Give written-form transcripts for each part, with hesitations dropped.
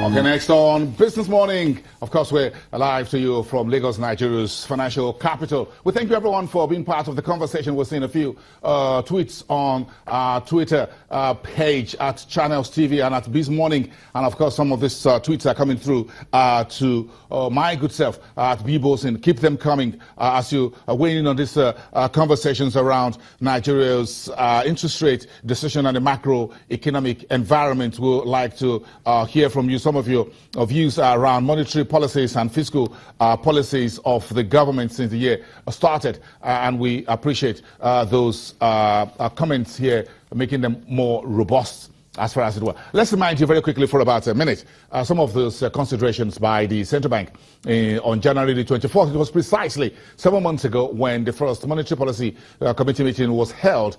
Okay, next on Business Morning, of course, we're live to you from Lagos, Nigeria's financial capital. We thank you, everyone, for being part of the conversation. We're seeing a few tweets on our Twitter page at Channels TV and at Biz Morning. And, of course, some of these tweets are coming through to my good self at Bibos. Keep them coming as you weigh in on these conversations around Nigeria's interest rate decision and the macroeconomic environment. We'd like to hear from you some of your views around monetary policies and fiscal policies of the government since the year started. And we appreciate those comments here, making them more robust as far as it were. Let's remind you very quickly for about a minute some of those considerations by the central bank on January the 24th. It was precisely 7 months ago when the first monetary policy committee meeting was held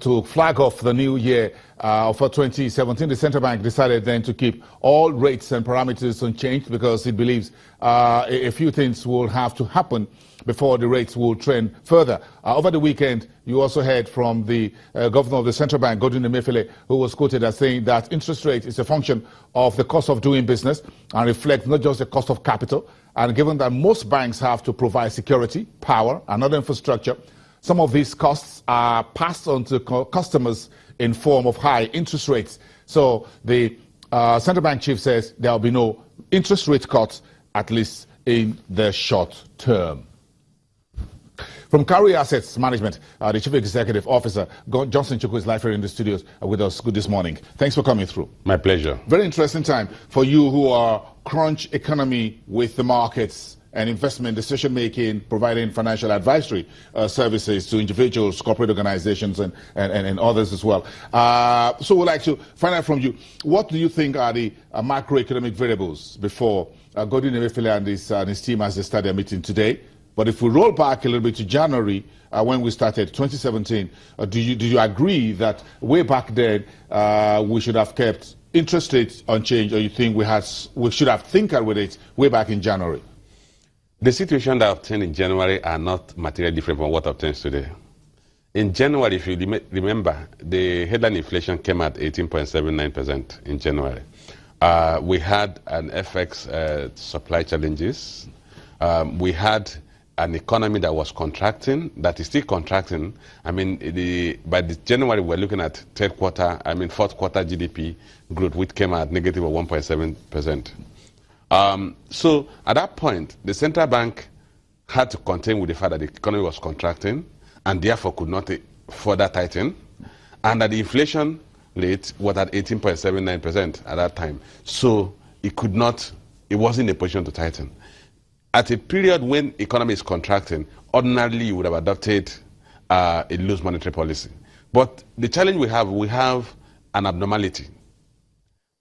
to flag off the new year for 2017. The central bank decided then to keep all rates and parameters unchanged because it believes a few things will have to happen before the rates will trend further. Over the weekend, you also heard from the governor of the central bank, Godwin Emefiele, who was quoted as saying that interest rate is a function of the cost of doing business and reflects not just the cost of capital. And given that most banks have to provide security, power, and other infrastructure, some of these costs are passed on to customers in form of high interest rates. So the central bank chief says there will be no interest rate cuts, at least in the short term. From Carry Assets Management, the Chief Executive Officer, Johnson Chukwu, is live here in the studios with us this morning. Thanks for coming through. My pleasure. Very interesting time for you who are crunch economy with the markets and investment decision-making, providing financial advisory services to individuals, corporate organizations, and others as well. So we'd like to find out from you, what do you think are the macroeconomic variables before Godwin Emefiele and his team as they start their meeting today? But if we roll back a little bit to January, when we started 2017, do you agree that way back then we should have kept interest rates unchanged, or you think we should have tinkered with it way back in January? The situation that obtained in January are not materially different from what obtains today. In January, if you remember, the headline inflation came at 18.79% in January. We had an FX supply challenges. We had an economy that was contracting, that is still contracting. I mean, by January, we're looking at fourth quarter GDP growth, which came at negative of 1.7%. So at that point, the central bank had to contend with the fact that the economy was contracting and therefore could not further tighten, and that the inflation rate was at 18.79% at that time. So it wasn't in a position to tighten. At a period when economy is contracting, ordinarily you would have adopted a loose monetary policy. But the challenge we have an abnormality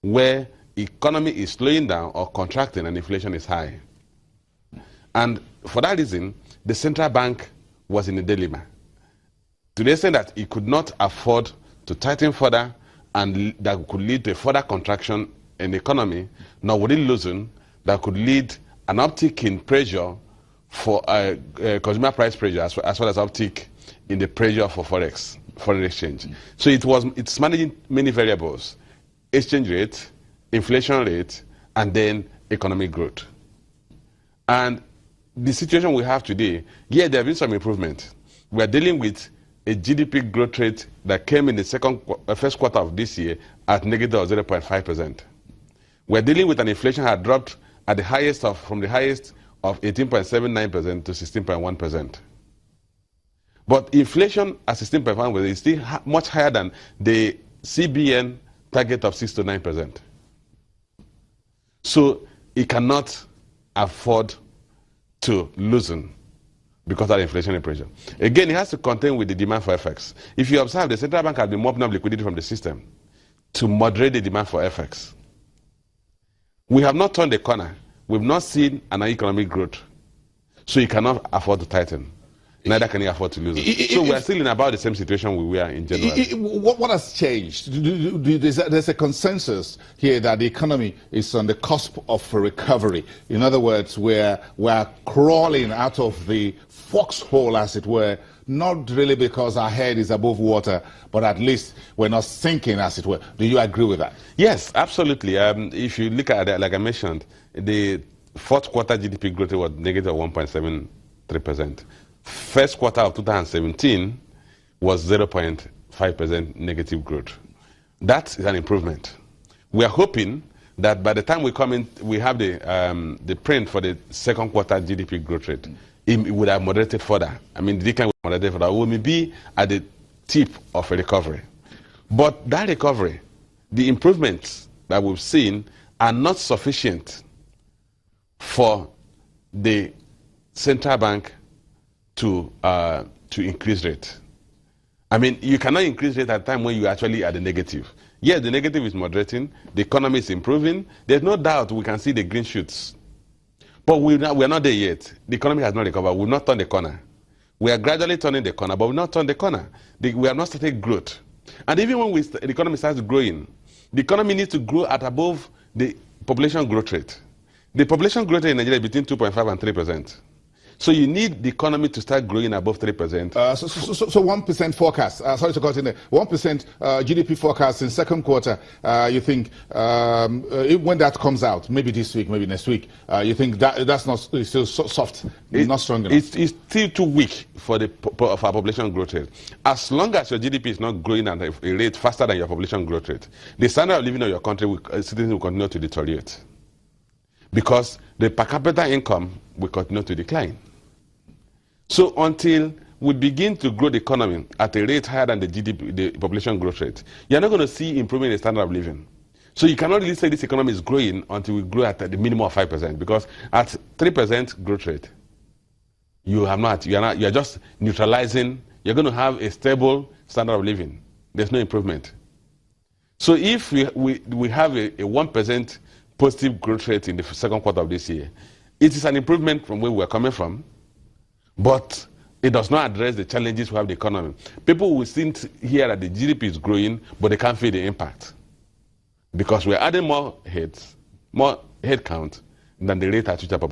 where economy is slowing down or contracting and inflation is high. And for that reason, the central bank was in a dilemma. To the extent that it could not afford to tighten further, and that could lead to a further contraction in the economy, nor would it loosen, that could lead an uptick in pressure for consumer price pressure, as well as uptick in the pressure for foreign exchange. So it's managing many variables: exchange rate, inflation rate, and then economic growth. And the situation we have today, there have been some improvement. We are dealing with a GDP growth rate that came in the first quarter of this year at negative 0.5%. We're dealing with an inflation that had dropped at from the highest of 18.79% to 16.1%. But inflation at 16.1% is still much higher than the CBN target of 6 to 9%. So it cannot afford to loosen because of the inflationary pressure. Again, it has to contend with the demand for FX. If you observe, the central bank has been mopping up liquidity from the system to moderate the demand for FX. We have not turned the corner. We've not seen an economic growth. So you cannot afford to tighten. Neither can you afford to lose it. So we're still in about the same situation we were in January. What has changed? There's a consensus here that the economy is on the cusp of a recovery. In other words, we're crawling out of the foxhole, as it were, not really because our head is above water, but at least we're not sinking, as it were. Do you agree with that? Yes, absolutely. If you look at it, like I mentioned, the fourth quarter GDP growth was negative 1.73%. First quarter of 2017 was 0.5% negative growth. That is an improvement. We are hoping that by the time we come in, we have the print for the second quarter GDP growth rate. It would have moderated further. I mean, the decline would moderate further. We may be at the tip of a recovery. But that recovery, the improvements that we've seen are not sufficient for the central bank to increase rate. I mean, you cannot increase rate at a time when you actually are the negative. Yes, the negative is moderating, the economy is improving. There's no doubt we can see the green shoots. But we're not there yet. The economy has not recovered. We've not turned the corner. We are gradually turning the corner, but we've not turned the corner. We have not started growth. And even when the economy starts growing, the economy needs to grow at above the population growth rate. The population growth rate in Nigeria is between 2.5 and 3%. So you need the economy to start growing above 3%. So 1% forecast. Sorry to cut in there. 1% GDP forecast in second quarter. You think when that comes out, maybe this week, maybe next week, you think that's not still soft, not strong enough? It's still too weak for our population growth rate. As long as your GDP is not growing at a rate faster than your population growth rate, the standard of living of your country citizens will continue to deteriorate, because the per capita income will continue to decline. So until we begin to grow the economy at a rate higher than the GDP, the population growth rate, you're not going to see improvement in the standard of living. So you cannot really say this economy is growing until we grow at the minimum of 5%, because at 3% growth rate, you're just neutralizing. You're going to have a stable standard of living. There's no improvement. So if we have a 1% positive growth rate in the second quarter of this year, it is an improvement from where we're coming from, but it does not address the challenges we have in the economy. People will think here that the GDP is growing, but they can't feel the impact, because we're adding more head count than the rate at which our population